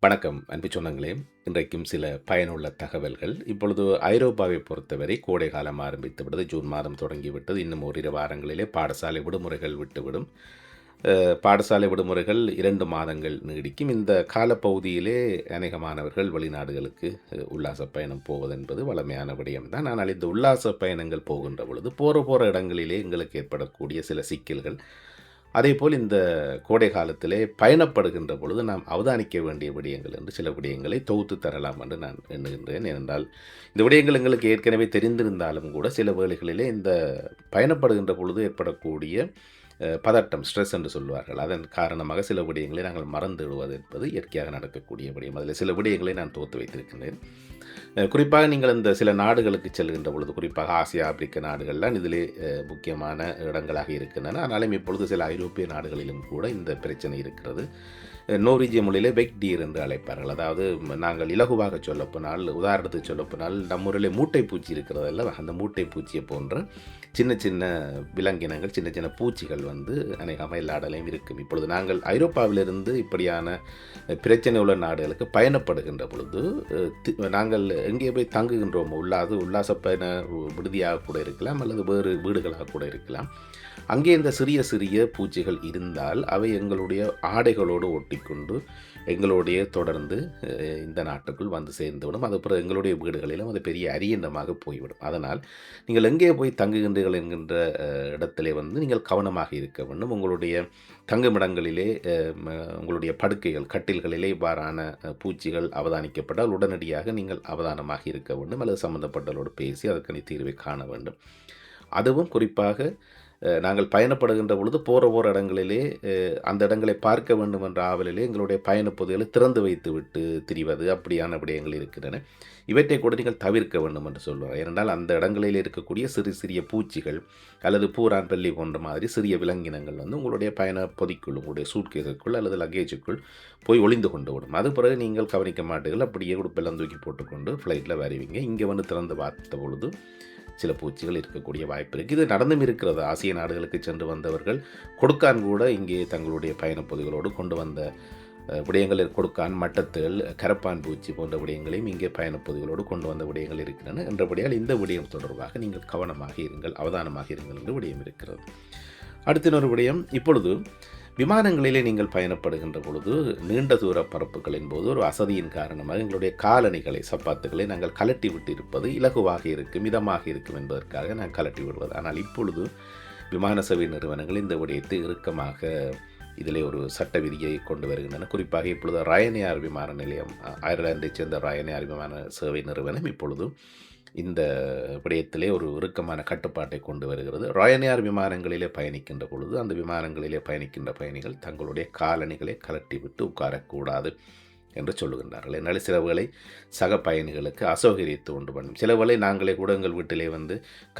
வணக்கம் அன்பு சொந்தங்களே. இன்றைக்கும் சில பயனுள்ள தகவல்கள். இப்பொழுது ஐரோப்பாவை பொறுத்தவரை கோடை காலம் ஆரம்பித்து விட்டது. ஜூன் மாதம் தொடங்கிவிட்டது. இன்னும் ஓரிரு வாரங்களிலே பாடசாலை விடுமுறைகள் விட்டுவிடும். பாடசாலை விடுமுறைகள் 2 மாதங்கள் நீடிக்கும். இந்த காலப்பகுதியிலே அநேக மாணவர்கள் வெளிநாடுகளுக்கு உல்லாச பயணம் போவதென்பது வழமையான விடயம்தான். ஆனால் இந்த உல்லாச பயணங்கள் போகின்ற பொழுது போகிற இடங்களிலே எங்களுக்கு ஏற்படக்கூடிய சில சிக்கல்கள், அதேபோல் இந்த கோடை காலத்திலே பயணப்படுகின்ற பொழுது நாம் அவதானிக்க வேண்டிய விடயங்கள் என்று சில விடயங்களை தொகுத்து தரலாம் என்று நான் எண்ணுகின்றேன். ஏனென்றால் இந்த விடயங்கள் எங்களுக்கு ஏற்கனவே தெரிந்திருந்தாலும் கூட சில வேளைகளிலே இந்த பயணப்படுகின்ற பொழுது ஏற்படக்கூடிய பதட்டம், ஸ்ட்ரெஸ் என்று சொல்வார்கள். அதன் காரணமாக சில விடயங்களை நாங்கள் மறந்து விடுவது என்பது இயற்கையாக நடக்கக்கூடிய விடயம். அதில் சில விடயங்களை நான் தொகுத்து வைத்திருக்கின்றேன். குறிப்பாக நீங்கள் இந்த சில நாடுகளுக்கு செல்கின்ற பொழுது, குறிப்பாக ஆசியா, ஆப்பிரிக்க நாடுகள்லாம் இதிலே முக்கியமான இடங்களாக இருக்கின்றன. ஆனாலும் இப்பொழுது சில ஐரோப்பிய நாடுகளிலும் கூட இந்த பிரச்சனை இருக்கிறது. நோர்வீஜிய மொழியிலே வெக் டீர் என்று அழைப்பார்கள். அதாவது நாங்கள் இலகுவாக சொல்லப்போனால், உதாரணத்துக்கு சொல்லப்போனால் நம் ஊரிலே மூட்டை பூச்சி இருக்கிறது அல்லவா, அந்த மூட்டை பூச்சியை போன்ற சின்ன சின்ன விலங்கினங்கள், சின்ன சின்ன பூச்சிகள் அநேகமாக எல்லா இடலையும் இருக்கும். இப்பொழுது நாங்கள் ஐரோப்பாவிலிருந்து இப்படியான பிரச்சனை உள்ள நாடுகளுக்கு பயணப்படுகின்ற பொழுது நாங்கள் எங்கே போய் தங்குகின்றோமோ, உல்லாச பயண விடுதியாக கூட இருக்கலாம் அல்லது வேறு வீடுகளாக கூட இருக்கலாம். அங்கே இந்த சிறிய சிறிய பூச்சிகள் இருந்தால் அவை எங்களுடைய ஆடைகளோடு ஒட்டிக்கொண்டு எங்களுடைய தொடர்ந்து இந்த நாட்டுக்குள் வந்து சேர்ந்துவிடும். அதுக்கப்புறம் எங்களுடைய வீடுகளிலும் அது பெரிய அரியண்டமாக போய்விடும். அதனால் நீங்கள் எங்கே போய் தங்குகின்றீர்கள் என்கின்ற இடத்திலே நீங்கள் கவனமாக இருக்க வேண்டும். உங்களுடைய தங்குமிடங்களிலே உங்களுடைய படுக்கைகள், கட்டில்களிலே இவ்வாறான பூச்சிகள் அவதானிக்கப்பட்டால் உடனடியாக நீங்கள் அவதானமாக இருக்க வேண்டும், அல்லது சம்பந்தப்பட்டவர்களோடு பேசி அதற்கான தீர்வை காண வேண்டும். அதுவும் குறிப்பாக நாங்கள் பயணப்படுகின்ற பொழுது போகிற இடங்களிலே அந்த இடங்களை பார்க்க வேண்டும் என்ற ஆவலிலே எங்களுடைய பயணப்பகுதிகளை திறந்து வைத்து விட்டு திரிவது, அப்படியான விடயங்கள் இருக்கின்றன. இவற்றை கூட நீங்கள் தவிர்க்க வேண்டும் என்று சொல்வார். ஏனென்றால் அந்த இடங்களில் இருக்கக்கூடிய சிறு சிறிய பூச்சிகள் அல்லது பூரான் பள்ளி போன்ற மாதிரி சிறிய விலங்கினங்கள் உங்களுடைய பயண பொதிக்குள், உங்களுடைய சூட்கேஸுக்குள் அல்லது லக்கேஜுக்குள் போய் ஒளிந்து கொண்டு விடும். அது பிறகு நீங்கள் கவனிக்க மாட்டீர்கள். அப்படியே உடுப்பெல்லாம் தூக்கி போட்டுக்கொண்டு ஃப்ளைட்டில் வருவீங்க. இங்கே திறந்து பார்த்த பொழுது சில பூச்சிகள் இருக்கக்கூடிய வாய்ப்பு இருக்குது. இது நடந்தும் இருக்கிறது. ஆசிய நாடுகளுக்கு சென்று வந்தவர்கள் கொடுக்கான் கூட இங்கே தங்களுடைய பயணப்பகுதிகளோடு கொண்டு வந்த விடயங்களில் கொடுக்கான், மட்டத்துகள், கரப்பான் பூச்சி போன்ற விடயங்களையும் இங்கே பயணப்பகுதிகளோடு கொண்டு வந்த விடயங்கள் இருக்கின்றன. என்றபடியால் இந்த விடயம் தொடர்பாக நீங்கள் கவனமாக இருங்கள், அவதானமாக இருங்கள் என்று விடயம் இருக்கிறது. அடுத்த ஒரு விடயம், இப்பொழுது விமானங்களிலே நீங்கள் பயணப்படுகின்ற பொழுது நீண்ட தூர பரப்புகளின் போது ஒரு அசதியின் காரணமாக எங்களுடைய காலணிகளை, சப்பாத்துக்களை நாங்கள் கலட்டி விட்டு இருப்பது இலகுவாக இருக்கும், மிதமாக இருக்கும் என்பதற்காக நாங்கள் கலட்டி விடுவது. ஆனால் இப்பொழுது விமான சேவை நிறுவனங்கள் இந்த விடயத்தை இறுக்கமாக இதிலே ஒரு சட்ட விதியை கொண்டு வருகின்றன. குறிப்பாக இப்பொழுது ரயனேர் விமான நிலையம், அயர்லாந்தைச் சேர்ந்த ரயனேர் விமான சேவை நிறுவனம் இப்பொழுது இந்த விடயத்திலே ஒரு இறுக்கமான கட்டுப்பாட்டை கொண்டு வருகிறது. ரயனேர் விமானங்களிலே பயணிக்கின்ற பொழுது அந்த விமானங்களிலே பயணிக்கின்ற பயணிகள் தங்களுடைய காலணிகளை கலட்டிவிட்டு உட்காரக்கூடாது என்று சொல்லுகின்றார்கள். என்னால் சில வேளை சக பயணிகளுக்கு அசௌகரியத்தை உண்டு பண்ணும். சில வேளை நாங்களே கூட எங்கள் வீட்டிலே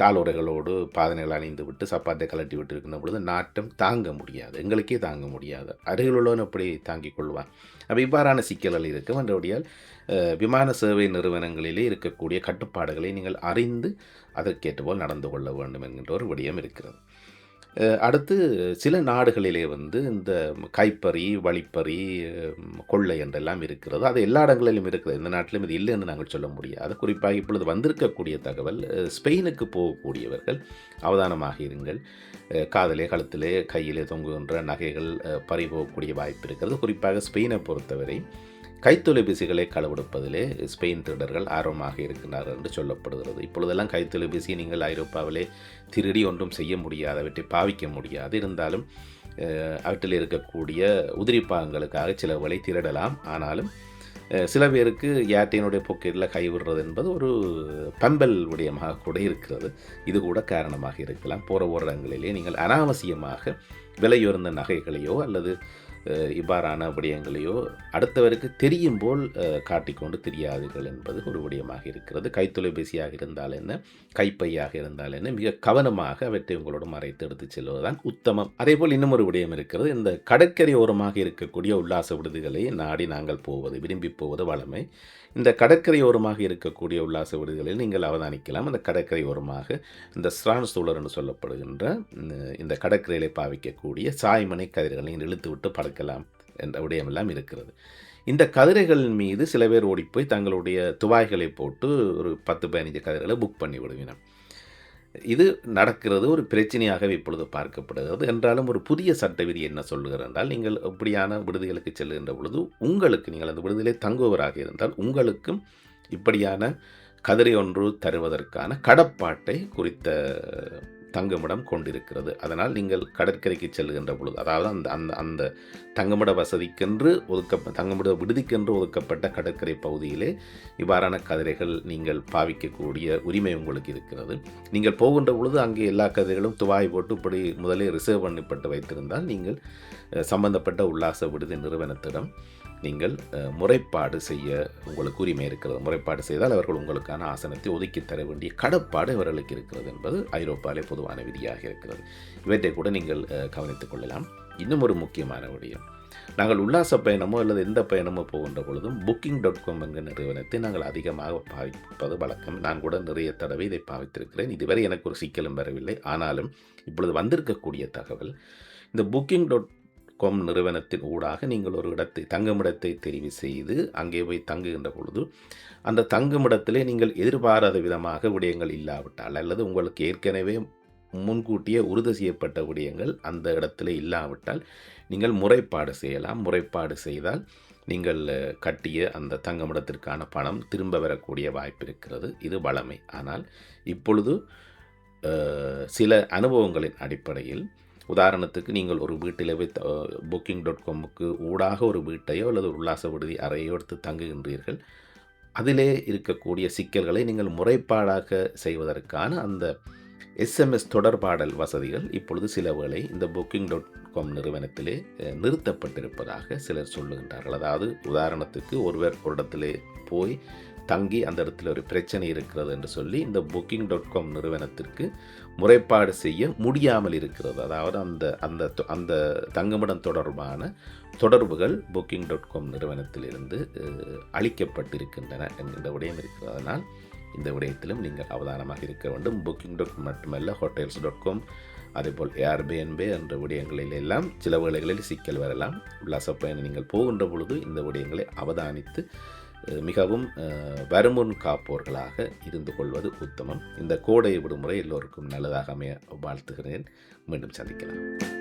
காலுறைகளோடு பாதனைகள் அணிந்து விட்டு சப்பாத்தை கலட்டி விட்டு இருக்கின்ற பொழுது நாட்டம் தாங்க முடியாது, எங்களுக்கே தாங்க முடியாது. அருகில் உள்ளவன் எப்படி தாங்கிக் கொள்வான்? அப்போ இவ்வாறான சிக்கல்கள் இருக்கும். என்றபடியால் விமான சேவை நிறுவனங்களிலே இருக்கக்கூடிய கட்டுப்பாடுகளை நீங்கள் அறிந்து அதற்கேற்றபோல் நடந்து கொள்ள வேண்டும் என்கின்ற ஒரு விடயம் இருக்கிறது. அடுத்து சில நாடுகளிலே இந்த கைப்பறி, வழிப்பறி, கொள்ளை என்றெல்லாம் இருக்கிறது. அது எல்லா இடங்களிலும் இருக்கிறது. இந்த நாட்டிலும் இது இல்லை என்று நாங்கள் சொல்ல முடியாது. குறிப்பாக இப்பொழுது வந்திருக்கக்கூடிய தகவல், ஸ்பெயினுக்கு போகக்கூடியவர்கள் அவதானமாக இருங்கள். காதிலே, கழுத்திலே, கையிலே தொங்குகின்ற நகைகள் பறிபோகக்கூடிய வாய்ப்பு இருக்கிறது. குறிப்பாக ஸ்பெயினை பொறுத்தவரை கைத்தொலைபேசிகளை களவெடுப்பதிலே ஸ்பெயின் திருடர்கள் ஆர்வமாக இருக்கின்றார்கள் என்று சொல்லப்படுகிறது. இப்பொழுதெல்லாம் கைத்தொலைபேசியை நீங்கள் ஐரோப்பாவிலே திருடி ஒன்றும் செய்ய முடியாது, அவற்றை பாவிக்க முடியாது. இருந்தாலும் அவற்றில் இருக்கக்கூடிய உதிரிப்பாகங்களுக்காக சில வேளை திருடலாம். ஆனாலும் சில பேருக்கு யார்ட்டையினுடைய பொக்கெட்டில் கைவிடுறது என்பது ஒரு பம்பல் விடயமாக கூட இருக்கிறது. இது கூட காரணமாக இருக்கலாம். போகிற இடங்களிலே நீங்கள் அனாவசியமாக விலையுயர்ந்த நகைகளையோ அல்லது இவ்வாறான விடயங்களையோ அடுத்தவருக்கு தெரியும் போல் காட்டிக்கொண்டு தெரியாதீர்கள் என்பது ஒரு விடயமாக இருக்கிறது. கைத்தொலைபேசியாக இருந்தால் என்ன, கைப்பையாக இருந்தால் என்ன, மிக கவனமாக அவற்றை உங்களோடு மறைத்து எடுத்து செல்வதுதான் உத்தமம். அதேபோல் இன்னும் ஒரு விடயம் இருக்கிறது. இந்த கடற்கரை ஓரமாக இருக்கக்கூடிய உல்லாச விடுதிகளை நாடி நாங்கள் விரும்பி போவது வழமை. இந்த கடற்கரை ஓரமாக இருக்கக்கூடிய உல்லாச விடுதிகளில் நீங்கள் அவதானிக்கலாம். அந்த கடற்கரை ஓரமாக இந்த ஸ்ரான் சூழல் என்று சொல்லப்படுகின்ற இந்த கடற்கரையிலே பாவிக்கக்கூடிய சாய்மனை கதிர்களை இழுத்து விட்டு படுக்கலாம் என்ற விடயமெல்லாம் இருக்கிறது. இந்த கதிரைகள் மீது சில பேர் ஓடிப்போய் தங்களுடைய துவாய்களை போட்டு ஒரு 10-15 கதிரைகளை புக் பண்ணி விடுவினர். இது நடக்கிறது ஒரு பிரச்சனையாகவே இப்பொழுது பார்க்கப்படுகிறது. என்றாலும் ஒரு புதிய சட்ட விதி என்ன சொல்லுகிறது என்றால், நீங்கள் இப்படியான விடுதிகளுக்கு செல்லுகின்ற பொழுது, உங்களுக்கு நீங்கள் அந்த விடுதியிலே தங்குபவராக இருந்தால், உங்களுக்கும் இப்படியான கதிரை ஒன்று தருவதற்கான கடப்பாட்டை குறித்த தங்குமிடம் கொண்டிருக்கிறது. அதனால் நீங்கள் கடற்கரைக்கு செல்லுகின்ற பொழுது, அதாவது அந்த அந்த அந்த தங்குமிட வசதிக்கென்று தங்குமிட விடுதிக்கென்று ஒதுக்கப்பட்ட கடற்கரை பகுதியிலே இவ்வாறான கதிரைகள் நீங்கள் பாவிக்கக்கூடிய உரிமை உங்களுக்கு இருக்கிறது. நீங்கள் போகின்ற பொழுது அங்கே எல்லா கதிரைகளும் துவாய் போட்டு இப்படி முதலே ரிசர்வ் பண்ணப்பட்டு வைத்திருந்தால், நீங்கள் சம்பந்தப்பட்ட உல்லாச விடுதி நிறுவனத்திடம் நீங்கள் முறைப்பாடு செய்ய உங்களுக்கு உரிமை இருக்கிறது. முறைப்பாடு செய்தால் அவர்கள் உங்களுக்கான ஆசனத்தை ஒதுக்கி தர வேண்டிய கடப்பாடு அவர்களுக்கு இருக்கிறது என்பது ஐரோப்பாவிலே பொதுவான விதியாக இருக்கிறது. இவற்றை கூட நீங்கள் கவனித்துக் கொள்ளலாம். இன்னும் ஒரு முக்கியமான விடயம், நாங்கள் உல்லாச பயணமோ அல்லது எந்த பயணமோ போகின்ற பொழுதும் Booking.com என்கிற நிறுவனத்தை நாங்கள் அதிகமாக பாவிப்பது வழக்கம். நான் கூட நிறைய தடவை இதை பாவித்திருக்கிறேன். இதுவரை எனக்கு ஒரு சிக்கலும் வரவில்லை. ஆனாலும் இப்பொழுது வந்திருக்கக்கூடிய தகவல், இந்த Booking.com நிறுவனத்தின் ஊடாக நீங்கள் ஒரு தங்குமிடத்தை தெரிவு செய்து அங்கே போய் தங்குகின்ற பொழுது, அந்த தங்குமிடத்திலே நீங்கள் எதிர்பாராத விதமாக விடயங்கள் இல்லாவிட்டால், அல்லது உங்களுக்கு ஏற்கனவே முன்கூட்டியே உறுதி செய்யப்பட்ட விடயங்கள் அந்த இடத்துல இல்லாவிட்டால், நீங்கள் முறைப்பாடு செய்யலாம். முறைப்பாடு செய்தால் நீங்கள் கட்டிய அந்த தங்குமிடத்திற்கான பணம் திரும்ப வரக்கூடிய வாய்ப்பு இருக்கிறது. இது வழமை. ஆனால் இப்பொழுது சில அனுபவங்களின் அடிப்படையில், உதாரணத்துக்கு நீங்கள் ஒரு வீட்டில் போய் Booking.comக்கு ஊடாக ஒரு வீட்டையோ அல்லது உல்லாச விடுதி அறையோ எடுத்து தங்குகின்றீர்கள். அதிலே இருக்கக்கூடிய சிக்கல்களை நீங்கள் முறைப்பாடாக செய்வதற்கான அந்த SMS தொடர்பாடல் வசதிகள் இப்பொழுது சில வேளை இந்த Booking.com நிறுவனத்திலே நிறுத்தப்பட்டிருப்பதாக சிலர் சொல்லுகின்றார்கள். அதாவது உதாரணத்துக்கு ஒருவர் ஒரு இடத்திலே போய் தங்கி அந்த இடத்துல ஒரு பிரச்சனை இருக்கிறது என்று சொல்லி இந்த Booking.com நிறுவனத்திற்கு முறைப்பாடு செய்ய முடியாமல் இருக்கிறது. அதாவது அந்த அந்த அந்த தங்குமிடம் தொடர்பான தொடர்புகள் Booking.com நிறுவனத்திலிருந்து அளிக்கப்பட்டிருக்கின்றன என்கின்ற விடயம் இருக்கிறது. அதனால் இந்த விடயத்திலும் நீங்கள் அவதானமாக இருக்க வேண்டும். Booking.com மட்டுமல்ல, Hotels.com, அதேபோல் Airbnb என்ற விடயங்களில் எல்லாம் சில வேளைகளில் சிக்கல் வரலாம். உல்லாச பயணம் நீங்கள் போகின்ற பொழுது இந்த விடயங்களை அவதானித்து மிகவும் வருமுன் காப்போர்களாக இருந்து கொள்வது உத்தமம். இந்த கோடை விடுமுறை எல்லோருக்கும் நல்லதாக அமைய வாழ்த்துகிறேன். மீண்டும் சந்திக்கலாம்.